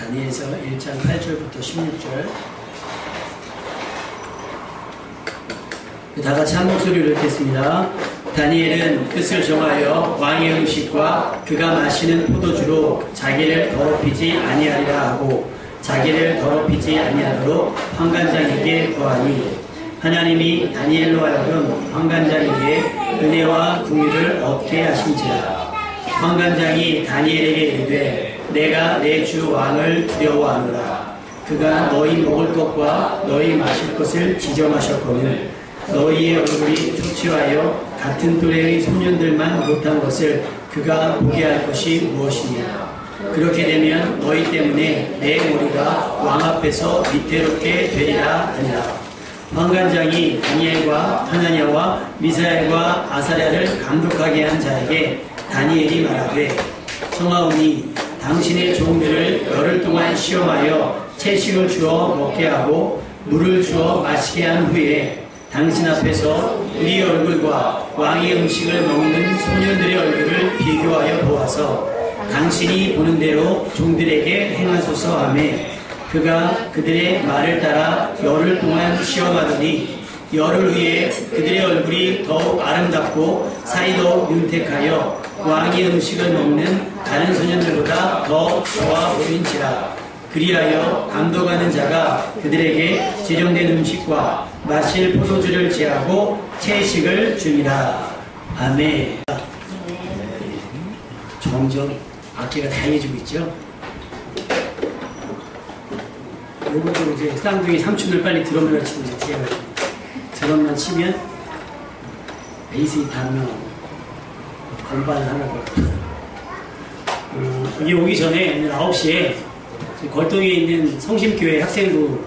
다니엘서 1장 8절부터 16절. 다 같이 한 목소리로 읽겠습니다. 다니엘은 뜻을 정하여 왕의 음식과 그가 마시는 포도주로 자기를 더럽히지 아니하리라 하고 자기를 더럽히지 아니하도록 환관장에게 구하니 하나님이 다니엘로 하여금 환관장에게 은혜와 긍휼을 얻게 하신지라. 환관장이 다니엘에게 이르되 내가 내 주 왕을 두려워하노라. 그가 너희 먹을 것과 너희 마실 것을 지정하셨거늘 너희의 얼굴이 초췌하여 같은 또래의 소년들만 못한 것을 그가 보게 할 것이 무엇이냐. 그렇게 되면 너희 때문에 내 머리가 왕 앞에서 위태롭게 되리라 하니라. 환관장이 다니엘과 하나냐와 미사엘과 아사랴를 감독하게 한 자에게 다니엘이 말하되 청하오니 당신의 종들을 열흘 동안 시험하여 채식을 주어 먹게 하고 물을 주어 마시게 한 후에 당신 앞에서 우리 얼굴과 왕의 음식을 먹는 소년들의 얼굴을 비교하여 보아서 당신이 보는 대로 종들에게 행하소서 하며 그가 그들의 말을 따라 열흘 동안 시험하더니 열흘 후에 그들의 얼굴이 더욱 아름답고 살이도 윤택하여 왕의 음식을 먹는 다른 소년들보다 더 좋아 보인지라. 그리하여 감독하는 자가 그들에게 지정된 음식과 마실 포도주를 제하고 채식을 주니라. 아멘. 점점 악기가 다양해지고 있죠. 요것도 이제 쌍둥이 삼촌을 빨리 드럼을 치고 이제 제가 드럼만 치면 베이스 기타하면 건반을 하려고. 여기 오기 전에 오늘 9시에 걸동에 있는 성심교회 학생부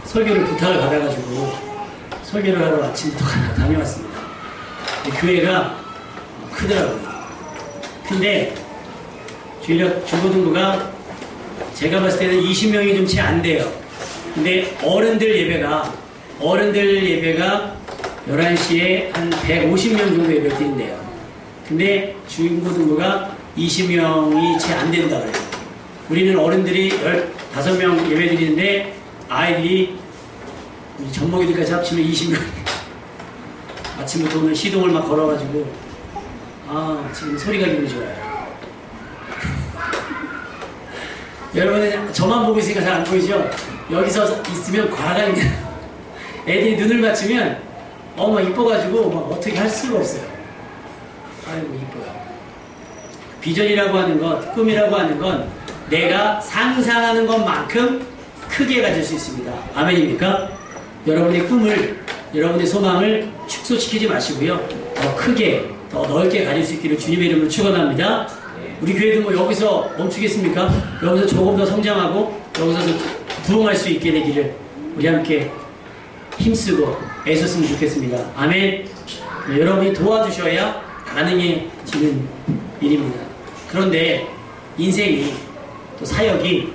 설교를 부탁을 받아가지고 설교를 하러 아침부터 다녀왔습니다. 교회가 크더라고요. 근데 중고등부가 제가 봤을 때는 20명이 좀 채 안 돼요. 근데 어른들 예배가 11시에 한 150명 정도 예배 드린대요. 근데 중고등부가 20명이 채 안 된다 그래요. 우리는 어른들이 15명 예배 드리는데 아이들이 젖먹이들까지 합치면 20명. 아침부터 오늘 시동을 막 걸어가지고 지금 소리가 기분이 좋아요. 여러분은 저만 보고 있으니까 잘 안 보이죠? 여기서 있으면 과감히 애들이 눈을 맞추면 막 이뻐가지고 막 어떻게 할 수가 없어요. 아이고 이뻐요. 비전이라고 하는 것, 꿈이라고 하는 건 내가 상상하는 것만큼 크게 가질 수 있습니다. 아멘입니까? 여러분의 꿈을, 여러분의 소망을 축소시키지 마시고요. 더 크게, 더 넓게 가질 수 있기를 주님의 이름으로 축원합니다. 우리 교회도 뭐 여기서 멈추겠습니까? 여기서 조금 더 성장하고 여기서 부흥할 수 있게 되기를 우리 함께 힘쓰고 애썼으면 좋겠습니다. 아멘. 네, 여러분이 도와주셔야 가능해지는 일입니다. 그런데 인생이 또 사역이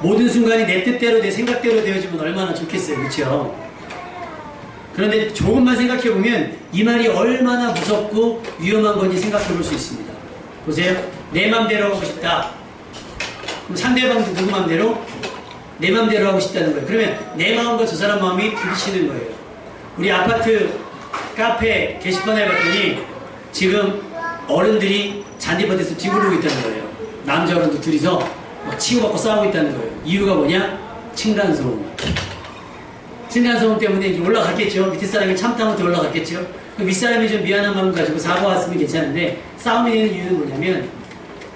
모든 순간이 내 뜻대로 내 생각대로 되어지면 얼마나 좋겠어요. 그렇죠? 그런데 조금만 생각해보면 이 말이 얼마나 무섭고 위험한 건지 생각해볼 수 있습니다. 보세요. 내 맘대로 하고 싶다. 그럼 상대방도 누구 맘대로? 내 맘대로 하고 싶다는 거예요. 그러면 내 마음과 저 사람 마음이 부딪히는 거예요. 우리 아파트 카페 게시판에 봤더니 지금 어른들이 잔디밭에서 뒤구르고 있다는 거예요. 남자 어른들 둘이서 막 치고받고 싸우고 있다는 거예요. 이유가 뭐냐? 층간소음. 층간소음 때문에 이제 올라갔겠죠. 밑에 사람이 참다 못해 올라갔겠죠. 윗사람이 좀 미안한 마음 가지고 사과했으면 괜찮은데 싸움이 되는 이유는 뭐냐면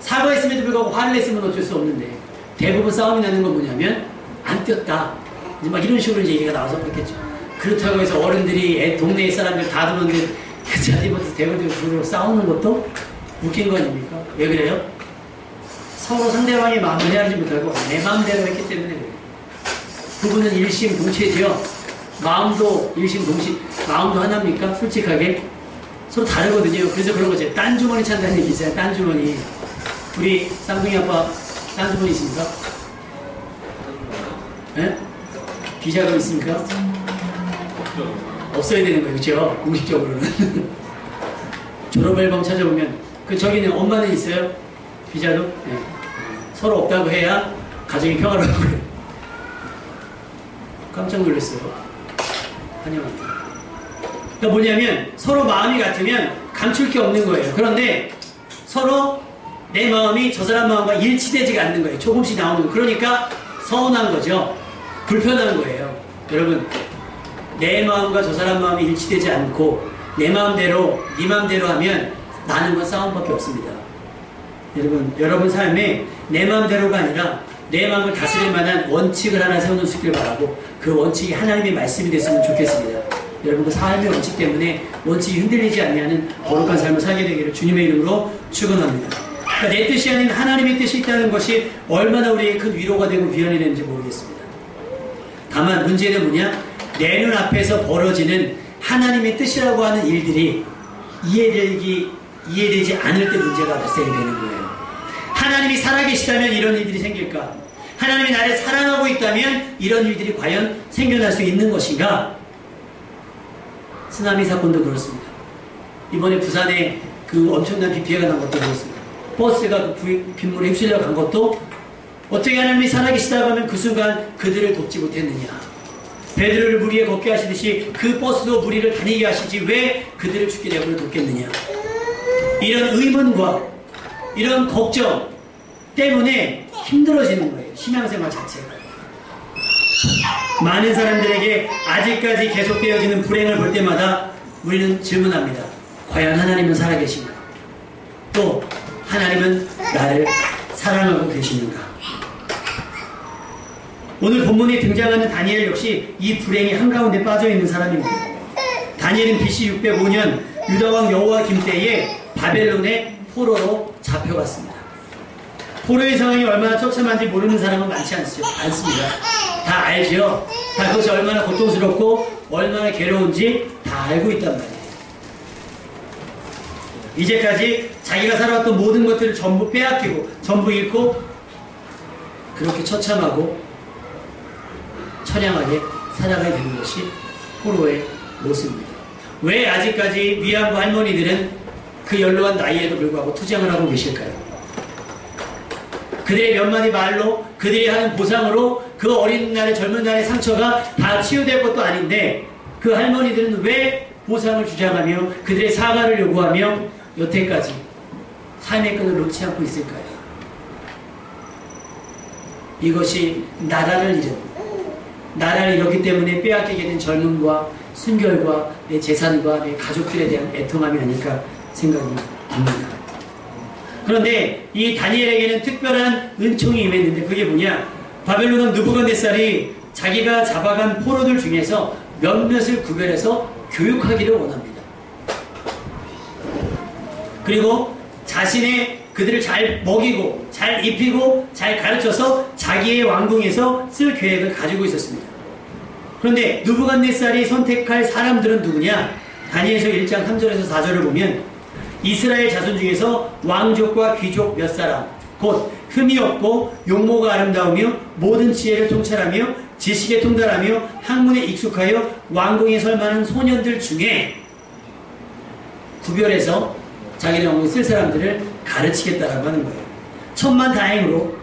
사과했음에도 불구하고 화를 냈으면 어쩔 수 없는데 대부분 싸움이 나는 건 뭐냐면 안 뛰었다. 이제 막 이런 식으로 이제 얘기가 나와서 그렇겠죠. 그렇다고 해서 어른들이 동네 사람들 다 들었는데 그 자리부터 대부분 싸우는 것도 웃긴 거 아닙니까? 왜 그래요? 서로 상대방의 마음을 헤아리지 못하고 내 마음대로 했기 때문에 그래요. 그분은 일심동체죠. 마음도 일심동체, 마음도 하나입니까? 솔직하게 서로 다르거든요. 그래서 그런 거죠. 딴 주머니 찬다는 얘기 있어요. 딴 주머니. 우리 쌍둥이 아빠 딴 주머니 있습니까? 네? 비자금 있습니까? 없어야 되는 거예요. 그렇죠? 공식적으로는. 졸업 앨범 찾아보면 저기는 엄마는 있어요? 비자금? 네. 서로 없다고 해야 가정이 평화로워요. 깜짝 놀랐어요. 환영합니다. 그러니까 뭐냐면 서로 마음이 같으면 감출 게 없는 거예요. 그런데 서로 내 마음이 저 사람 마음과 일치되지가 않는 거예요. 조금씩 나오는 거. 그러니까 서운한 거죠. 불편한 거예요. 여러분, 내 마음과 저 사람 마음이 일치되지 않고 내 마음대로 네 마음대로 하면 나는 건 싸움밖에 없습니다. 여러분 삶에 내 마음대로가 아니라 내 마음을 다스릴 만한 원칙을 하나 세워놓을 수 있길 바라고, 그 원칙이 하나님의 말씀이 됐으면 좋겠습니다. 여러분, 그 삶의 원칙 때문에 원칙이 흔들리지 않냐는 거룩한 삶을 살게 되기를 주님의 이름으로 축원합니다. 그러니까 내 뜻이 아닌 하나님의 뜻이 있다는 것이 얼마나 우리에게 큰 위로가 되고 위안이 되는지 모르겠습니다. 다만 문제는 뭐냐? 내 눈 앞에서 벌어지는 하나님의 뜻이라고 하는 일들이 이해되지 않을 때 문제가 발생이 되는 거예요. 하나님이 살아계시다면 이런 일들이 생길까? 하나님이 나를 사랑하고 있다면 이런 일들이 과연 생겨날 수 있는 것인가? 쓰나미 사건도 그렇습니다. 이번에 부산에 그 엄청난 비 피해가 난 것도 그렇습니다. 버스가 그 빗물에 휩쓸려 간 것도 어떻게 하나님이 살아계시다고 하면 그 순간 그들을 돕지 못했느냐? 베드로를 물 위에 걷게 하시듯이 그 버스도 물 위를 다니게 하시지 왜 그들을 죽게 내버려 뒀겠느냐? 이런 의문과 이런 걱정 때문에 힘들어지는 거예요. 신앙생활 자체가. 많은 사람들에게 아직까지 계속되어지는 불행을 볼 때마다 우리는 질문합니다. 과연 하나님은 살아계신가? 또 하나님은 나를 사랑하고 계시는가? 오늘 본문에 등장하는 다니엘 역시 이 불행의 한가운데 빠져있는 사람입니다. 다니엘은 BC 605년 유다왕 여호와김 때에 바벨론의 포로로 잡혀갔습니다. 포로의 상황이 얼마나 처참한지 모르는 사람은 많지 않습니다. 다 알죠? 다 그것이 얼마나 고통스럽고 얼마나 괴로운지 다 알고 있단 말이에요. 이제까지 자기가 살아왔던 모든 것들을 전부 빼앗기고 전부 잃고 그렇게 처참하고 처량하게 살아가게 되는 것이 포로의 모습입니다. 왜 아직까지 위안부 할머니들은 그 연로한 나이에도 불구하고 투쟁을 하고 계실까요? 그들의 몇 마디 말로, 그들이 하는 보상으로 그 어린 날의 젊은 날의 상처가 다 치유될 것도 아닌데 그 할머니들은 왜 보상을 주장하며 그들의 사과를 요구하며 여태까지 삶의 끈을 놓지 않고 있을까요? 이것이 나라를 잃었기 때문에 빼앗기게 된 젊음과 순결과 내 재산과 내 가족들에 대한 애통함이 아닐까 생각이 듭니다. 그런데 이 다니엘에게는 특별한 은총이 임했는데 그게 뭐냐? 바벨론 왕 느부갓네살이 자기가 잡아간 포로들 중에서 몇몇을 구별해서 교육하기를 원합니다. 그리고 자신의 그들을 잘 먹이고 잘 입히고 잘 가르쳐서 자기의 왕궁에서 쓸 계획을 가지고 있었습니다. 그런데 느부갓네살이 선택할 사람들은 누구냐? 다니엘서 1장 3절에서 4절을 보면 이스라엘 자손 중에서 왕족과 귀족 몇 사람, 곧 흠이 없고 용모가 아름다우며 모든 지혜를 통찰하며 지식에 통달하며 학문에 익숙하여 왕궁에 설만한 소년들 중에 구별해서 자기네 왕궁에 쓸 사람들을 가르치겠다라고 하는 거예요. 천만다행으로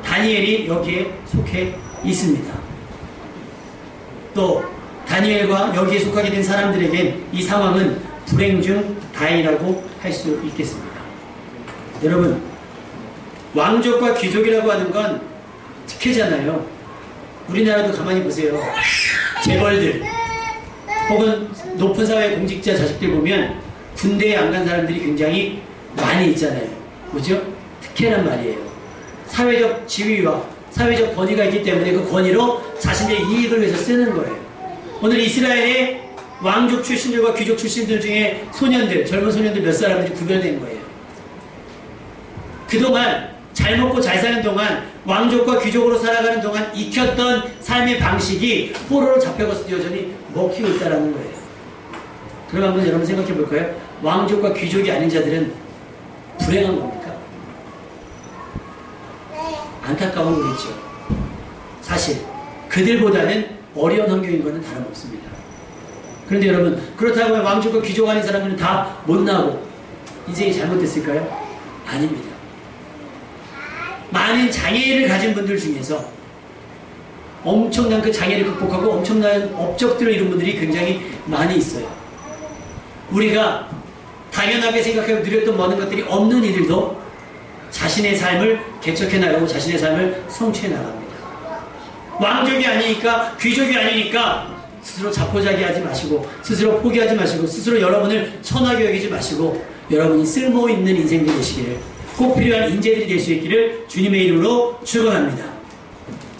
다니엘이 여기에 속해 있습니다. 또 다니엘과 여기에 속하게 된 사람들에겐 이 상황은 불행 중 다행이라고 할 수 있겠습니다. 여러분, 왕족과 귀족이라고 하는 건 특혜잖아요. 우리나라도 가만히 보세요. 재벌들 혹은 높은 사회 공직자 자식들 보면 군대에 안 간 사람들이 굉장히 많이 있잖아요. 뭐죠? 특혜란 말이에요. 사회적 지위와 사회적 권위가 있기 때문에 그 권위로 자신의 이익을 위해서 쓰는 거예요. 오늘 이스라엘의 왕족 출신들과 귀족 출신들 중에 소년들, 젊은 소년들 몇 사람들이 구별된 거예요. 그동안 잘 먹고 잘 사는 동안 왕족과 귀족으로 살아가는 동안 익혔던 삶의 방식이 포로로 잡혀갔을 때 여전히 먹히고 있다는 거예요. 그럼 한번 여러분 생각해 볼까요? 왕족과 귀족이 아닌 자들은 불행한 겁니까? 안타까운 거겠죠. 사실 그들보다는 어려운 환경인 것은 다름없습니다. 그런데 여러분, 그렇다고 하면 왕족과 귀족 아닌 사람들은 다 못나고 인생이 잘못됐을까요? 아닙니다. 많은 장애를 가진 분들 중에서 엄청난 그 장애를 극복하고 엄청난 업적들을 이룬 분들이 굉장히 많이 있어요. 우리가 당연하게 생각하고 누렸던 많은 것들이 없는 이들도 자신의 삶을 개척해 나가고 자신의 삶을 성취해 나갑니다. 왕족이 아니니까, 귀족이 아니니까 스스로 자포자기하지 마시고, 스스로 포기하지 마시고, 스스로 여러분을 천하게 여기지 마시고, 여러분이 쓸모있는 인생들이 되시기를, 꼭 필요한 인재들이 될 수 있기를 주님의 이름으로 축원합니다.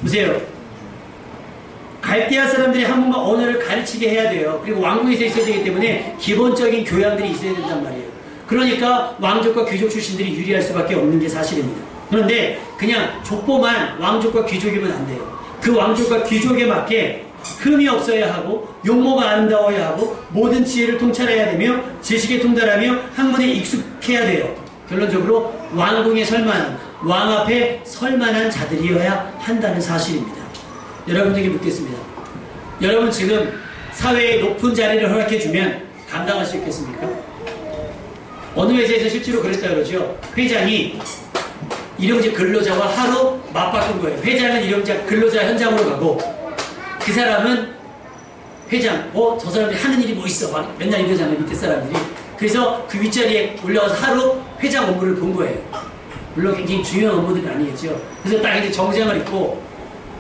보세요. 갈대아 사람들이 한국말 언어를 가르치게 해야 돼요. 그리고 왕궁에서 있어야 되기 때문에 기본적인 교양들이 있어야 된단 말이에요. 그러니까 왕족과 귀족 출신들이 유리할 수밖에 없는 게 사실입니다. 그런데 그냥 족보만 왕족과 귀족이면 안 돼요. 그 왕족과 귀족에 맞게 흠이 없어야 하고, 용모가 아름다워야 하고, 모든 지혜를 통찰해야 되며, 지식에 통달하며 학문에 익숙해야 돼요. 결론적으로 왕궁에 설만한, 왕 앞에 설만한 자들이어야 한다는 사실입니다. 여러분에게 묻겠습니다. 여러분 지금 사회의 높은 자리를 허락해주면 감당할 수 있겠습니까? 어느 회사에서 실제로 그랬다 그러죠. 회장이 일용직 근로자와 하루 맞바꾼 거예요. 회장은 일용직 근로자 현장으로 가고, 그 사람은 회장, 저 사람들이 하는 일이 뭐 있어? 막 맨날 이러잖아요, 밑에 사람들이. 그래서 그 윗자리에 올라가서 하루 회장 업무를 본 거예요. 물론 굉장히 중요한 업무들이 아니겠죠. 그래서 딱 이제 정장을 입고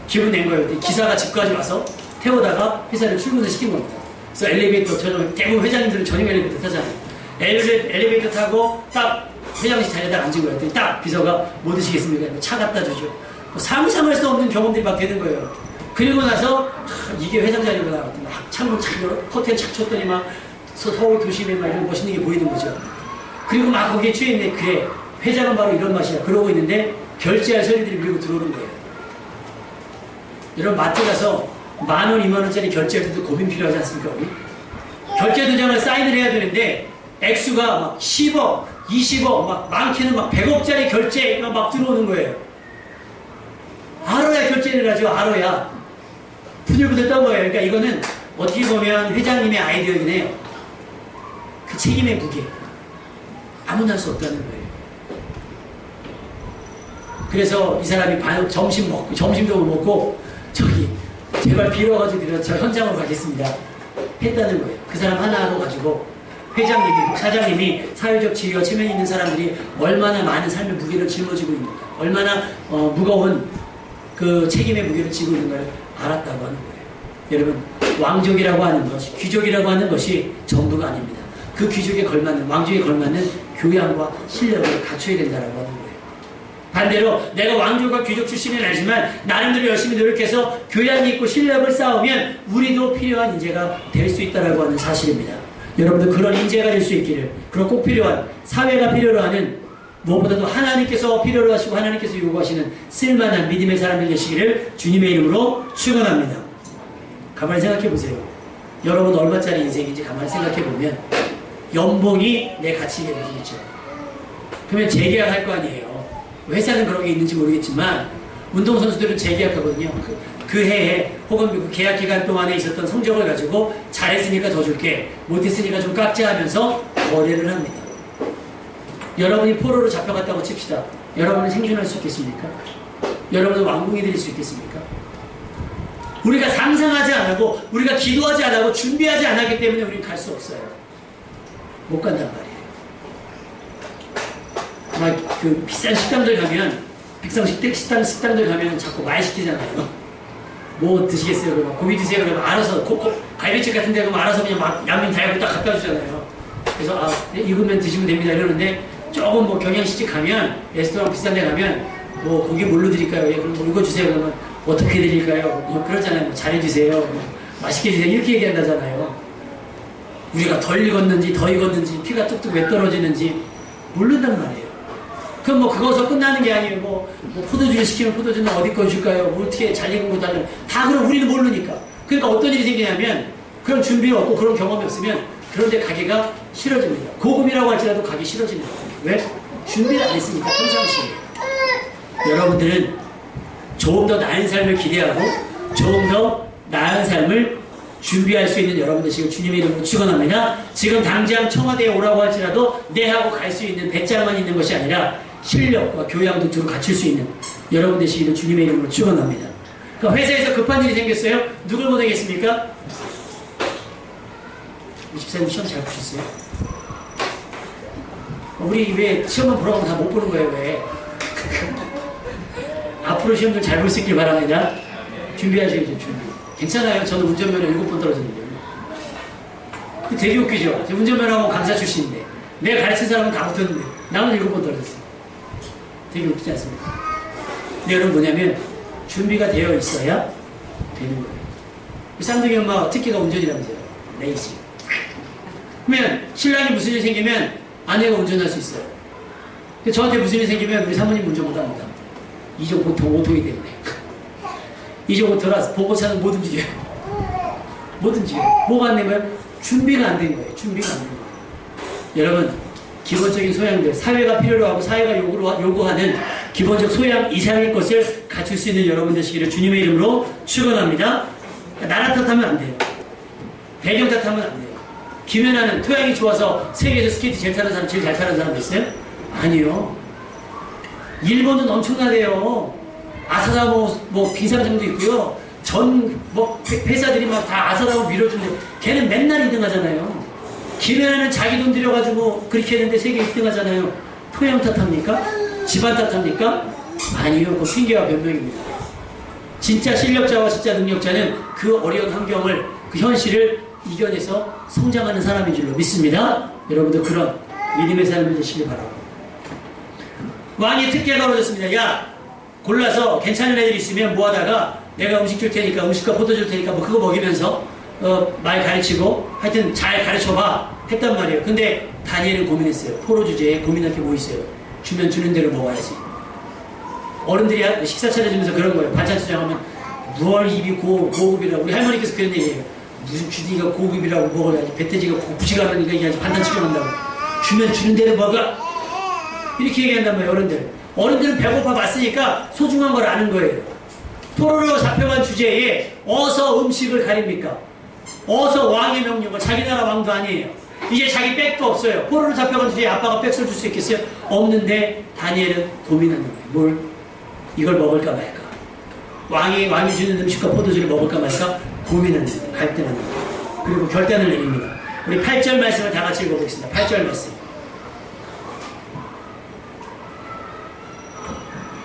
기분 낸 거예요. 기사가 집까지 와서 태워다가 회사를 출근을 시킨 겁니다. 그래서 엘리베이터, 저는 대부분 회장님들은 전용 엘리베이터 타잖아요. 엘리베이터 타고 딱 회장실 자리에다 앉은 거예요. 딱 비서가 뭐 드시겠습니까? 차 갖다 주죠. 상상할 수 없는 경험들이 막 되는 거예요. 그리고 나서 이게 회장 자리구나. 창문 착 커튼 착 쳤더니 막 서울 도심에 막 이런 멋있는 게 보이는 거죠. 그리고 막 거기에 취해있네. 그래, 회장은 바로 이런 맛이야. 그러고 있는데 결제할 서류들이 밀고 들어오는 거예요. 여러분 마트 가서 10,000원, 20,000원짜리 결제할 때도 고민 필요하지 않습니까? 우리? 결제 도장을 사인을 해야 되는데 액수가 막 10억, 20억, 막 많게는 막 100억짜리 결제가 막 들어오는 거예요. 알아야 결제를 하죠. 알아야. 부들부들 떤 거예요. 그러니까 이거는 어떻게 보면 회장님의 아이디어이긴 해요. 그 책임의 무게. 아무나 할 수 없다는 거예요. 그래서 이 사람이 점심도 못 먹고, 저기, 제발 빌어가지고 저 현장으로 가겠습니다. 했다는 거예요. 그 사람 하나하고 가지고, 회장님이, 사장님이 사회적 지위와 체면이 있는 사람들이 얼마나 많은 삶의 무게를 짊어지고 있는가, 얼마나 무거운 그 책임의 무게를 지고 있는 걸 알았다고 하는 거예요. 여러분, 왕족이라고 하는 것이, 귀족이라고 하는 것이 전부가 아닙니다. 그 귀족에 걸맞는, 왕족에 걸맞는 교양과 실력을 갖춰야 된다고 하는 거예요. 반대로 내가 왕족과 귀족 출신은 아니지만 나름대로 열심히 노력해서 교양이 있고 실력을 쌓으면 우리도 필요한 인재가 될 수 있다고 하는 사실입니다. 여러분들 그런 인재가 될 수 있기를, 그런 꼭 필요한, 사회가 필요로 하는, 무엇보다도 하나님께서 필요로 하시고 하나님께서 요구하시는 쓸만한 믿음의 사람들 되시기를 주님의 이름으로 축원합니다. 가만히 생각해 보세요. 여러분 얼마짜리 인생인지 가만히 생각해 보면 연봉이 내 가치가 되겠죠. 그러면 재계약할 거 아니에요. 회사는 그런 게 있는지 모르겠지만 운동선수들은 재계약하거든요. 그 해에 혹은 그 계약 기간 동안에 있었던 성적을 가지고 잘했으니까 더 줄게, 못했으니까 좀 깎자 하면서 거래를 합니다. 여러분이 포로로 잡혀갔다고 칩시다. 여러분은 생존할 수 있겠습니까? 여러분은 왕궁이 될 수 있겠습니까? 우리가 상상하지 않고, 우리가 기도하지 않고, 준비하지 않았기 때문에 우리는 갈 수 없어요. 못 간단 말이에요. 막 그 비싼 식당들 가면, 식당들 가면 자꾸 말 시키잖아요. 뭐 드시겠어요? 그러면 고기 드세요? 그러면 알아서, 갈비집 같은 데 가면 알아서 그냥 막 양면 다 해고 딱 갖다 주잖아요. 그래서 익으면 드시면 됩니다. 이러는데 조금 뭐 경양식집 가면, 레스토랑 비싼 데 가면 뭐 고기 뭘로 드릴까요? 예, 그럼 뭐 읽어주세요. 그러면 어떻게 드릴까요? 뭐 그러잖아요. 뭐 잘해주세요. 뭐 맛있게 드세요. 이렇게 얘기한다잖아요. 우리가 덜 익었는지 더 익었는지 피가 뚝뚝 왜 떨어지는지 모른단 말이에요. 그럼 뭐 그거서 끝나는 게 아니에요. 뭐 포도주를 시키면 포도주는 어디 거 줄까요? 뭐 어떻게 잘 익은 거 달라요? 다 그럼 우리는 모르니까. 그러니까 어떤 일이 생기냐면 그런 준비가 없고 그런 경험이 없으면 그런데 가기가 싫어집니다. 고급이라고 할지라도 가기 싫어지는 거예요. 왜? 준비를 안 했으니까 평상시에. 여러분들은 조금 더 나은 삶을 기대하고 조금 더 나은 삶을 준비할 수 있는 여러분들 지금 주님의 이름으로 축원합니다. 지금 당장 청와대에 오라고 할지라도 내 하고 갈 수 있는 배짱만 있는 것이 아니라 실력과 교양도 두루 갖출 수 있는 여러분 되시기를 주님의 이름으로 축원합니다. 그러니까 회사에서 급한 일이 생겼어요. 누굴 보내겠습니까? 24님 시험 잘 보셨어요? 우리 왜 시험만 보라고 하면 다 못 보는 거예요, 왜? 앞으로 시험들 잘 볼 수 있길 바랍니다. 준비하셔야죠, 준비. 괜찮아요. 저는 운전면허 7번 떨어졌는데요. 되게 웃기죠? 운전면허하고 강사 출신인데 내가 가르친 사람은 다 붙었는데 나는 7번 떨어졌어요. 되게 웃기지 않습니까? 근데 여러분 뭐냐면 준비가 되어 있어야 되는 거예요. 쌍둥이 엄마 특기가 운전이라면서요. 레이싱. 그러면 신랑이 무슨 일 생기면 아내가 운전할 수 있어요. 근데 저한테 무슨 일 생기면 우리 사모님 운전 못합니다. 이종 보통 오토이기 때문에. 이종 오토라서 보고차는 못 움직여요. 못 움직여요. 뭐가 안 되면 준비가 안 된 거예요. 준비가 안 된 거예요. 여러분 기본적인 소양들, 사회가 필요로 하고 사회가 요구하는 기본적 소양 이상의 것을 갖출 수 있는 여러분 되시기를 주님의 이름으로 축원합니다. 나라 탓하면 안 돼요. 배경 탓하면 안 돼요. 김연아는 토양이 좋아서 세계에서 스케이트 제일 타는 사람, 제일 잘 타는 사람 있어요? 아니요. 일본은 엄청나대요. 아사다모 빙상장도 있고요. 회사들이 막 다 아사다모 밀어주는데 걔는 맨날 2등 하잖아요. 김연아는 자기 돈 들여가지고 그렇게 했는데 세계 1등 하잖아요. 토양 탓합니까? 집안 탓합니까? 아니요. 그거 핑계와 변명입니다. 진짜 실력자와 진짜 능력자는 그 어려운 환경을, 그 현실을 이겨내서 성장하는 사람인 줄로 믿습니다. 여러분들 그런 믿음의 삶을 되시길 바랍니다. 왕이 특혜가 벌어졌습니다. 야, 골라서 괜찮은 애들 있으면 모아다가 내가 음식 줄 테니까, 음식과 포도 줄 테니까 뭐 그거 먹이면서 말 가르치고 하여튼 잘 가르쳐봐 했단 말이에요. 근데 다니엘은 고민했어요. 포로 주제에 고민할 게 뭐 있어요? 주면 주는 대로 먹어야지. 어른들이 식사 차려주면서 그런 거예요. 반찬 투정하면 무얼 입이 고급이라고. 우리 할머니께서 그런 얘기예요. 무슨 주디가 고급이라고 먹어야지. 배태지가 고급지가라니까 이게 아주 반찬 치켜난다고. 주면 주는 대로 먹어. 이렇게 얘기한단 말이에요. 어른들은 배고파 봤으니까 소중한 걸 아는 거예요. 포로로 잡혀간 주제에 어서 음식을 가립니까? 어서 왕의 명령을, 자기 나라 왕도 아니에요. 이제 자기 백도 없어요. 포로로 잡혀간 주제에 아빠가 백을 줄 수 있겠어요? 없는데 다니엘은 고민하는 거예요. 뭘? 이걸 먹을까 말까? 왕이 주는 음식과 포도주를 먹을까 말까? 고민하는 거예요. 갈등하는 거예요. 그리고 결단을 내립니다. 우리 8절 말씀을 다 같이 읽어보겠습니다. 8절 말씀.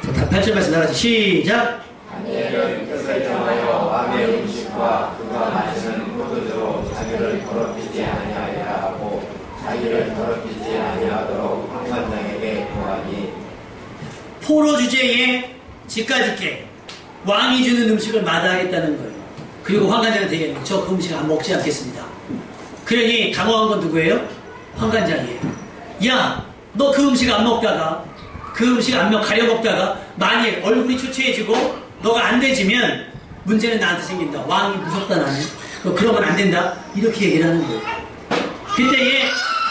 8절 말씀 다 같이 시작! 다니엘은 뜻을 정하여 왕의 음식과 그가 마시는 포도주로 자기를 더럽히지 아니하리라 하고 자기를 더럽히지 아니하도록 황관장에게 구하니. 포로 주제에 집까짓게 왕이 주는 음식을 마다하겠다는 거예요. 그리고 황관장한테 얘기하는 저 그 음식 안 먹지 않겠습니다. 그러니 당황한 건 누구예요? 황관장이에요. 야, 너 그 음식 안 먹다가 그 음식 안 가려 먹다가 만일 얼굴이 초췌해지고 너가 안 되지면 문제는 나한테 생긴다. 왕이 무섭다 나는. 그러면 안 된다. 이렇게 얘기를 하는 거예요. 그때에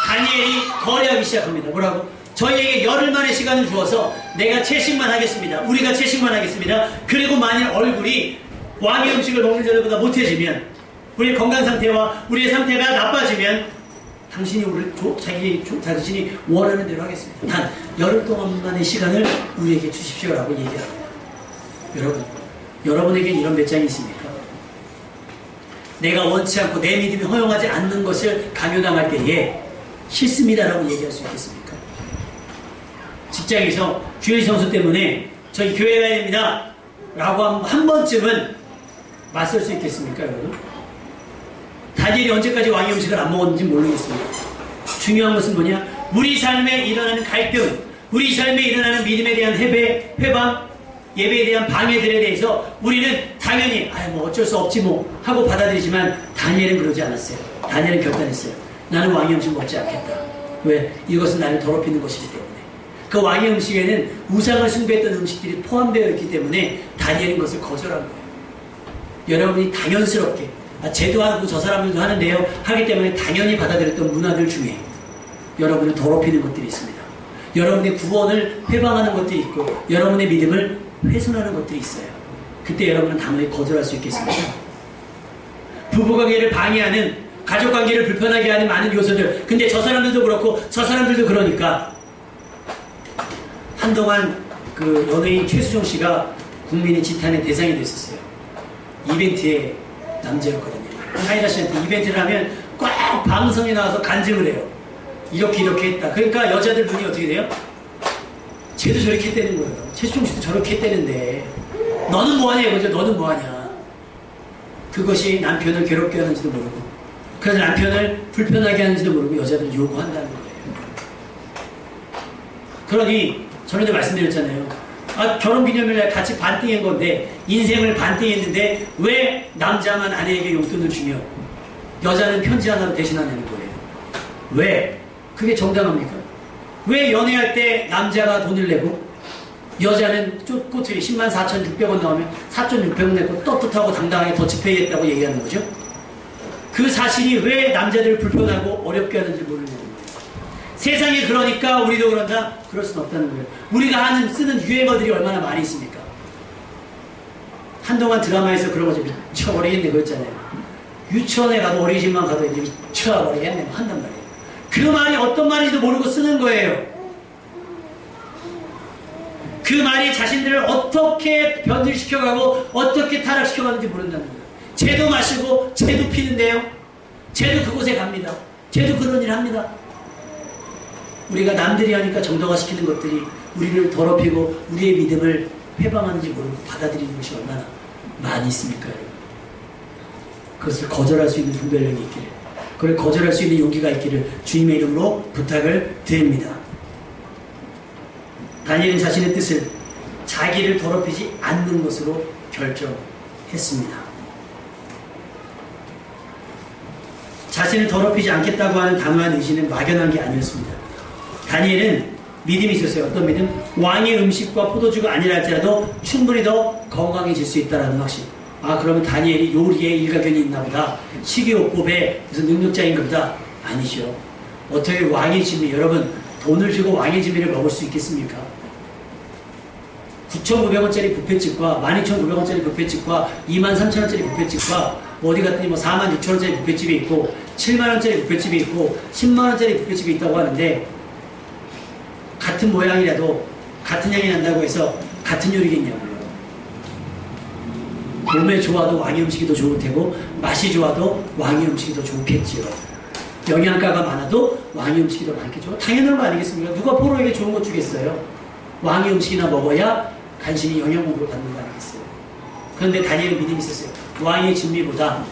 다니엘이 거래하기 시작합니다. 뭐라고? 저희에게 열흘만의 시간을 주어서 내가 채식만 하겠습니다. 우리가 채식만 하겠습니다. 그리고 만일 얼굴이 왕의 음식을 먹는 전보다 못해지면 우리의 건강 상태와 우리의 상태가 나빠지면 당신이 우리를 자신이 원하는 대로 하겠습니다. 단 열흘 동안만의 시간을 우리에게 주십시오라고 얘기합니다. 여러분에겐 이런 몇 장이 있습니까? 내가 원치 않고 내 믿음이 허용하지 않는 것을 강요당할 때에 싫습니다라고 얘기할 수 있겠습니까? 직장에서 주일 성수 때문에 저희 교회 가야 됩니다 라고 한 번쯤은 맞설 수 있겠습니까, 여러분? 다니엘이 언제까지 왕의 음식을 안 먹었는지 모르겠습니다. 중요한 것은 뭐냐? 우리 삶에 일어나는 갈등, 우리 삶에 일어나는 믿음에 대한 회방, 예배에 대한 방해들에 대해서 우리는 당연히 뭐 어쩔 수 없지 뭐 하고 받아들이지만 다니엘은 그러지 않았어요. 다니엘은 결단했어요. 나는 왕의 음식 먹지 않겠다. 왜? 이것은 나를 더럽히는 것이기 때문에. 그 왕의 음식에는 우상을 숭배했던 음식들이 포함되어 있기 때문에 다니엘은 그것을 거절한 거예요. 여러분이 당연스럽게 쟤도 하고 저 사람들도 하는데요 하기 때문에 당연히 받아들였던 문화들 중에 여러분을 더럽히는 것들이 있습니다. 여러분의 구원을 회방하는 것들이 있고 여러분의 믿음을 훼손하는 것들이 있어요. 그때 여러분은 단호히 거절할 수 있겠습니까? 부부관계를 방해하는, 가족관계를 불편하게 하는 많은 요소들. 근데 저 사람들도 그렇고 저 사람들도 그러니까 한동안 그 연예인 최수종 씨가 국민의 지탄의 대상이 됐었어요. 이벤트의 남자였거든요. 하이라 씨한테 이벤트를 하면 꼭 방송에 나와서 간증을 해요. 이렇게 했다. 그러니까 여자들 눈이 어떻게 돼요? 쟤도 저렇게 했다는 거예요. 최수종 씨도 저렇게 했다는데 너는 뭐하냐 이거죠. 너는 뭐하냐. 그것이 남편을 괴롭게 하는지도 모르고 그래서 남편을 불편하게 하는지도 모르고 여자들 요구한다는 거예요. 그러니 전에도 말씀드렸잖아요. 결혼기념일날 같이 반띵한 건데 인생을 반띵했는데 왜 남자만 아내에게 용돈을 주며 여자는 편지 하나로 대신하는 거예요. 왜? 그게 정당합니까? 왜 연애할 때 남자가 돈을 내고 여자는 꼬투리 104,600원 나오면 4,600원 내고 떳떳하고 당당하게 더치페이 했다고 얘기하는 거죠? 그 사실이 왜 남자들을 불편하고 어렵게 하는지 모르는 거예요. 세상이 그러니까 우리도 그런다? 그럴 수는 없다는 거예요. 우리가 쓰는 유행어들이 얼마나 많이 있습니까? 한동안 드라마에서 그런 거죠. 미쳐버리겠네 그랬잖아요. 유치원에 가도 어린이집만 가도 이제 미쳐버리겠네 한단 말이에요. 그 말이 어떤 말인지도 모르고 쓰는 거예요. 그 말이 자신들을 어떻게 변질시켜가고 어떻게 타락시켜가는지 모른다는 거예요. 쟤도 마시고 쟤도 피는데요. 쟤도 그곳에 갑니다. 쟤도 그런 일 합니다. 우리가 남들이 하니까 정당화시키는 것들이 우리를 더럽히고 우리의 믿음을 회방하는지 모르고 받아들이는 것이 얼마나 많이 있습니까? 그것을 거절할 수 있는 분별력이 있기를, 그걸 거절할 수 있는 용기가 있기를 주님의 이름으로 부탁을 드립니다. 다니엘은 자신의 뜻을 자기를 더럽히지 않는 것으로 결정했습니다. 자신을 더럽히지 않겠다고 하는 단호한 의지는 막연한 게 아니었습니다. 다니엘은 믿음이 있었어요. 어떤 믿음? 왕의 음식과 포도주가 아니라 할지라도 충분히 더 건강해질 수 있다는 확신. 그러면 다니엘이 요리에 일가견이 있나 보다. 식이요법에 무슨 능력자인가 보다. 아니죠. 어떻게 왕의 진미, 여러분 돈을 주고 왕의 진미를 먹을 수 있겠습니까? 9,900원짜리 뷔페집과 12,900원짜리 뷔페집과 23,000원짜리 뷔페집과 어디 갔더니 46,000원짜리 뷔페집이 있고 7만원짜리 뷔페집이 있고 10만원짜리 뷔페집이 있다고 하는데 같은 모양이라도 같은 향이 난다고 해서 같은 요리겠냐고요. 몸에 좋아도 왕의 음식이 더 좋을 테고 맛이 좋아도 왕의 음식이 더 좋겠지요. 영양가가 많아도 왕의 음식이 더 많겠죠. 당연한 거 아니겠습니까? 누가 포로에게 좋은 거 주겠어요? 왕의 음식이나 먹어야 간신히 영양분으로 받는 거 아니겠어요? 그런데 다니엘은 믿음이 있었어요. 왕의 진미보다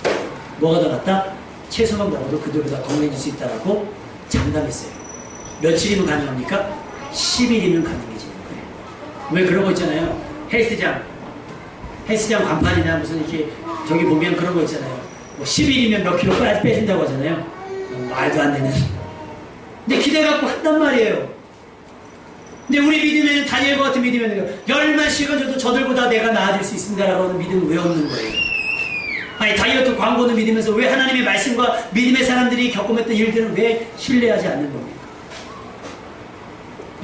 뭐가 더 낫다? 채소만 먹어도 그들보다 건강해질 수 있다라고 장담했어요. 며칠이면 가능합니까? 10일이면 가능해지는 거예요. 왜 그런 거 있잖아요. 헬스장 간판이나 무슨 이렇게 저기 보면 그런 거 있잖아요. 10일이면 몇 킬로 빼진다고 하잖아요. 말도 안 되는. 근데 기대 갖고 한단 말이에요. 근데 우리 믿음에는 다니엘과 같은 믿음에는 열만 시간 줘도 저들보다 내가 나아질 수 있습니다라고 하는 믿음은 왜 없는 거예요? 아니 다이어트 광고는 믿으면서 왜 하나님의 말씀과 믿음의 사람들이 겪어냈던 일들은 왜 신뢰하지 않는 겁니까?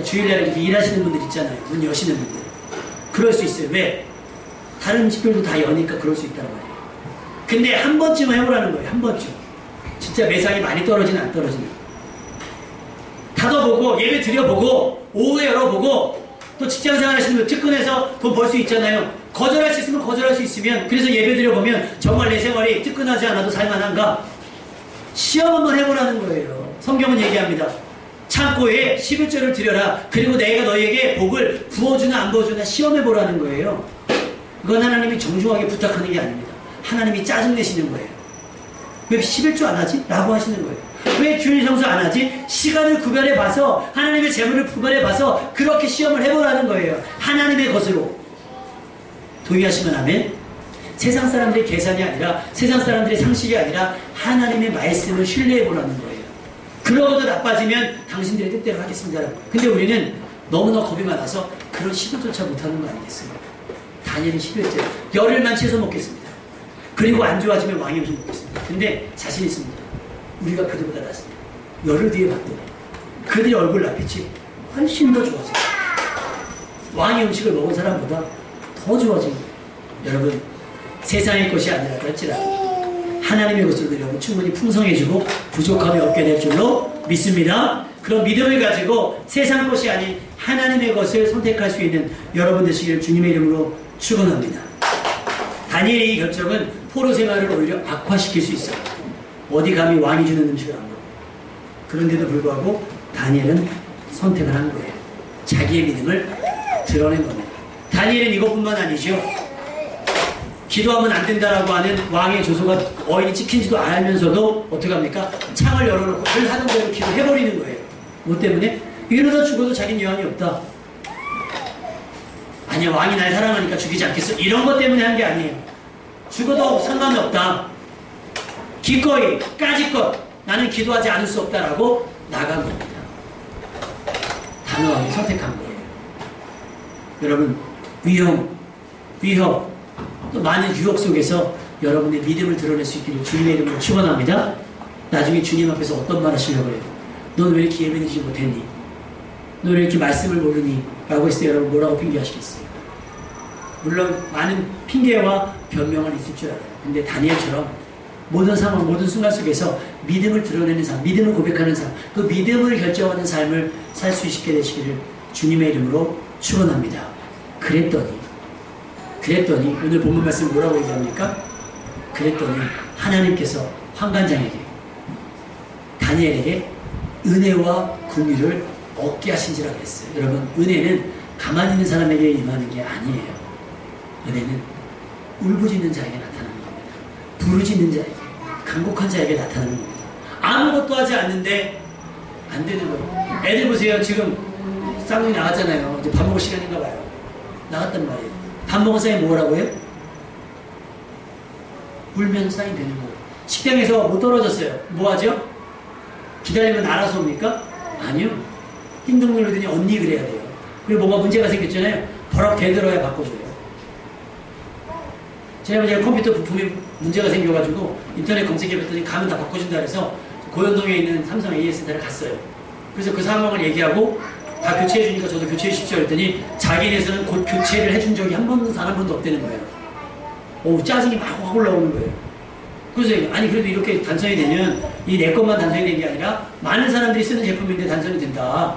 주일날에 이렇게 일하시는 분들 있잖아요. 문 여시는 분들. 그럴 수 있어요. 왜? 다른 집들도 다 여니까 그럴 수 있단 말이에요. 근데 한 번쯤은 해보라는 거예요. 한 번쯤. 진짜 매상이 많이 떨어지나 안 떨어지나. 닫아보고 예배 드려보고 오후에 열어보고 또 직장생활 하시는 분 특근해서 돈 벌 수 있잖아요. 거절할 수 있으면 거절할 수 있으면 그래서 예배 드려보면 정말 내 생활이 특근하지 않아도 살만한가? 시험 한번 해보라는 거예요. 성경은 얘기합니다. 창고에 11조를 드려라. 그리고 내가 너희에게 복을 부어주나 안 부어주나 시험해보라는 거예요. 그건 하나님이 정중하게 부탁하는 게 아닙니다. 하나님이 짜증내시는 거예요. 왜 11조 안 하지? 라고 하시는 거예요. 왜 주일 성수 안 하지? 시간을 구별해봐서 하나님의 재물을 구별해봐서 그렇게 시험을 해보라는 거예요. 하나님의 것으로. 동의하시면 아멘. 세상 사람들의 계산이 아니라 세상 사람들의 상식이 아니라 하나님의 말씀을 신뢰해보라는 거예요. 그러고도 나빠지면 당신들의 뜻대로 하겠습니다. 근데 우리는 너무나 겁이 많아서 그런 시도조차 못하는 거 아니겠어요? 다니엘은 11째 열흘만 채소 먹겠습니다. 그리고 안 좋아지면 왕의 음식 먹겠습니다. 근데 자신 있습니다. 우리가 그들보다 낫습니다. 열흘 뒤에 봤더니 그들의 얼굴 낯빛이 훨씬 더 좋아져요. 왕의 음식을 먹은 사람보다 더 좋아진 거예요. 여러분 세상의 것이 아니라 할지라도 하나님의 것으로 여러분 충분히 풍성해지고 부족함이 없게 될 줄로 믿습니다. 그런 믿음을 가지고 세상 것이 아닌 하나님의 것을 선택할 수 있는 여러분 되시기를 주님의 이름으로 축원합니다. 다니엘의 이 결정은 포로 생활을 오히려 악화시킬 수 있어요. 어디 감히 왕이 주는 음식을 안 먹어. 그런데도 불구하고 다니엘은 선택을 한 거예요. 자기의 믿음을 드러낸 겁니다. 다니엘은 이것뿐만 아니죠. 기도하면 안 된다라고 하는 왕의 조소가 어인이 찍힌지도 알면서도 어떻게 합니까? 창을 열어놓고 늘 하던 대로 기도해버리는 거예요. 뭐 때문에? 이러다 죽어도 자기는 여한이 없다. 아니야, 왕이 날 사랑하니까 죽이지 않겠어. 이런 것 때문에 한 게 아니에요. 죽어도 상관이 없다. 기꺼이 까짓것 나는 기도하지 않을 수 없다라고 나간 겁니다. 단호하게 선택한 거예요. 여러분, 위협, 또 많은 유혹 속에서 여러분의 믿음을 드러낼 수 있기를 주님의 이름으로 축원합니다. 나중에 주님 앞에서 어떤 말 하시려고 해요? 너는 왜 이렇게 예배드리지 못했니? 너는 왜 이렇게 말씀을 모르니? 라고 했을 때 여러분 뭐라고 핑계하시겠어요? 물론 많은 핑계와 변명은 있을 줄 알아요. 근데 다니엘처럼 모든 상황, 모든 순간 속에서 믿음을 드러내는 삶, 믿음을 고백하는 삶, 그 믿음을 결정하는 삶을 살 수 있게 되시기를 주님의 이름으로 축원합니다. 그랬더니 오늘 본문 말씀 뭐라고 얘기합니까? 그랬더니 하나님께서 환관장에게, 다니엘에게 은혜와 긍휼을 얻게 하신지라 그랬어요. 여러분, 은혜는 가만히 있는 사람에게 임하는 게 아니에요. 은혜는 울부짖는 자에게 나타나는 겁니다. 부르짖는 자에게, 간곡한 자에게 나타나는 겁니다. 아무것도 하지 않는데 안 되는 거예요. 애들 보세요. 지금 쌍둥이 나갔잖아요. 이제 밥 먹을 시간인가 봐요. 나갔단 말이에요. 밥 먹은 사이 뭐라고 해요? 울면 사인 되는 거예요. 식당에서 뭐 떨어졌어요. 뭐 하죠? 기다리면 알아서 옵니까? 아니요. 띵동 누르더니 언니 그래야 돼요. 그리고 뭐가 문제가 생겼잖아요. 버럭 대들어야 바꿔줘요. 제가 컴퓨터 부품에 문제가 생겨가지고 인터넷 검색해봤더니 가면 다 바꿔준다 그래서 고현동에 있는 삼성 AS센터를 갔어요. 그래서 그 상황을 얘기하고 다 교체해주니까 저도 교체해 주십시오 그랬더니 자기네에서는 곧 교체를 해준 적이 한 번도 없다는 거예요. 오, 짜증이 막 확 올라오는 거예요. 그래서 아니 그래도 이렇게 단선이 되면 이 내 것만 단선이 된 게 아니라 많은 사람들이 쓰는 제품인데 단선이 된다.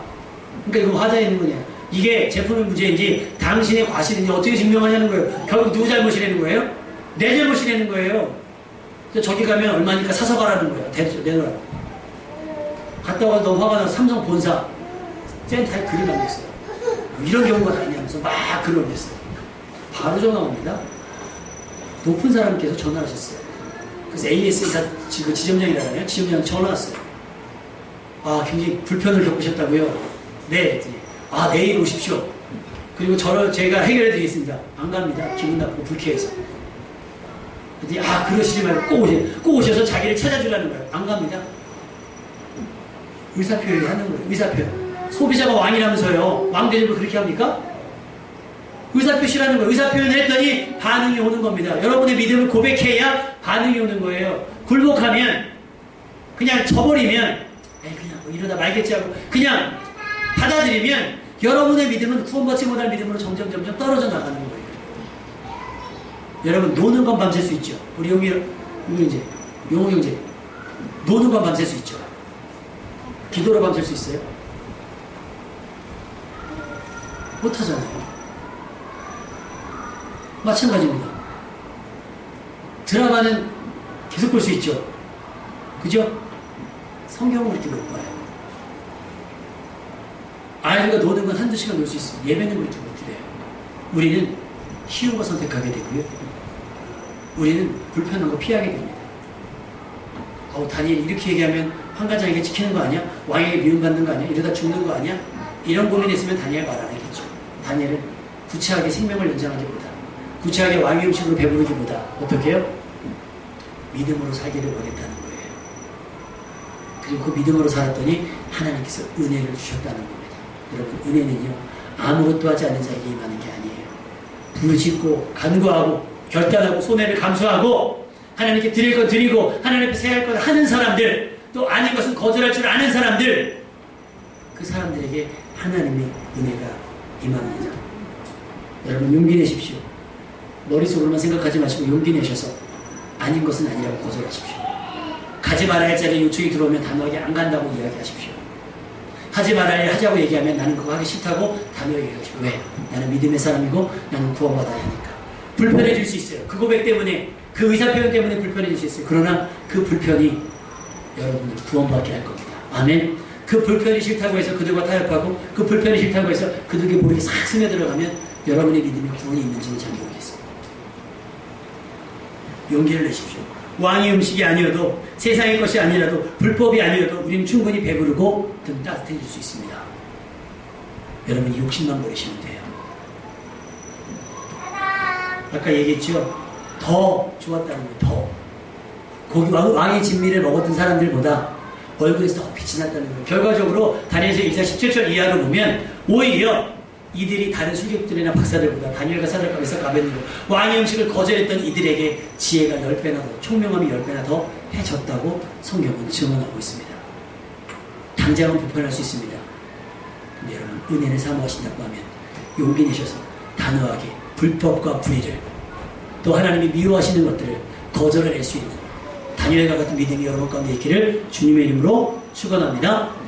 그러니까 이거 화자에 있는 거냐. 이게 제품의 문제인지 당신의 과실인지 어떻게 증명하냐는 거예요. 결국 누구 잘못이라는 거예요? 내 잘못이라는 거예요. 그래서 저기 가면 얼마니까 사서 가라는 거예요. 내놓으라. 갔다 와서 너무 화가 나서 삼성 본사 센터에 글을 남겼어요. 이런 경우가 다 있냐면서 막 글을 올렸어요. 바로 전화 옵니다. 높은 사람께서 전화를 하셨어요. 그래서 AS가 지금 지점장이라잖아요. 지점장 전화 왔어요. 아, 굉장히 불편을 겪으셨다고요? 네. 아, 내일 오십시오. 그리고 제가 해결해 드리겠습니다. 안 갑니다. 기분 나쁘고 불쾌해서. 그랬더니 아, 그러시지 말고 꼭 오셔서 자기를 찾아주라는 거예요. 안 갑니다. 의사표현을 하는 거예요. 의사표현. 소비자가 왕이라면서요. 왕 대접을 그렇게 합니까? 의사표시라는 거예요. 의사표현을 했더니 반응이 오는 겁니다. 여러분의 믿음을 고백해야 반응이 오는 거예요. 굴복하면 그냥 져버리면 에이 그냥 뭐 이러다 말겠지 하고 그냥 받아들이면 여러분의 믿음은 구원받지 못할 믿음으로 점점 떨어져 나가는 거예요. 여러분 노는 건 밤샐 수 있죠. 우리 용호 형제 노는 건 밤샐 수 있죠. 기도로 밤샐 수 있어요? 못하잖아요. 마찬가지입니다. 드라마는 계속 볼 수 있죠. 그죠? 성경을 그렇게 못 봐요. 아이들과 노는 건 한두 시간 놀 수 있어요. 예배는 그렇게 못 드려요. 우리는 쉬운 거 선택하게 되고요. 우리는 불편한 거 피하게 됩니다. 다니엘 이렇게 얘기하면 환관장에게 지키는 거 아니야? 왕에게 미움받는 거 아니야? 이러다 죽는 거 아니야? 이런 고민했으면 다니엘 말 안 했겠죠. 다니엘은 구체하게 생명을 연장하기보다 구체하게 왕의 음식으로 배부르기보다 어떻게 해요? 믿음으로 살기를 원했다는 거예요. 그리고 그 믿음으로 살았더니 하나님께서 은혜를 주셨다는 겁니다. 여러분, 은혜는요 아무것도 하지 않는 자에게 임하는 게 아니에요. 부르짖고 간구하고 결단하고 손해를 감수하고 하나님께 드릴 것 드리고 하나님 앞에 해야 할 것 하는 사람들, 또 아닌 것은 거절할 줄 아는 사람들, 그 사람들에게 하나님의 은혜가 임합니다. 여러분, 용기 내십시오. 머릿속으로만 생각하지 마시고 용기 내셔서 아닌 것은 아니라고 거절하십시오. 가지 말아야 할 자리에 요청이 들어오면 단호하게 안 간다고 이야기하십시오. 하지 말아야 일 하자고 얘기하면 나는 그거 하기 싫다고 단호하게 얘기하고 싶어. 왜? 나는 믿음의 사람이고 나는 구원받아야 하니까. 불편해질 수 있어요. 그 고백 때문에, 그 의사표현 때문에 불편해질 수 있어요. 그러나 그 불편이 여러분을 구원받게 할 겁니다. 아멘. 그 불편이 싫다고 해서 그들과 타협하고 그 불편이 싫다고 해서 그들에게 모르게 싹 스며들어가면 여러분의 믿음에 구원이 있는지는 잘 모르겠습니다. 용기를 내십시오. 왕의 음식이 아니어도 세상의 것이 아니라도 불법이 아니어도 우리는 충분히 배부르고 등 따뜻해질 수 있습니다. 여러분이 욕심만 버리시면 돼요. 아까 얘기했죠? 더 좋았다는 거예요. 더. 거기 왕의 진미를 먹었던 사람들보다 얼굴에서 더 빛이 났다는 거예요. 결과적으로 다니엘서 1장 17절 이하로 보면 오히려 이들이 다른 수객들이나 박사들보다 다니엘과 사드락과 메삭과 아벳느고 왕의 음식을 거절했던 이들에게 지혜가 10배나 더, 총명함이 10배나 더 해졌다고 성경은 증언하고 있습니다. 당장은 불편할 수 있습니다. 근데 여러분, 은혜를 사모하신다고 하면 용기 내셔서 단호하게 불법과 불의를, 또 하나님이 미워하시는 것들을 거절해낼 수 있는 다니엘과 같은 믿음이 여러분 가운데 있기를 주님의 이름으로 축원합니다.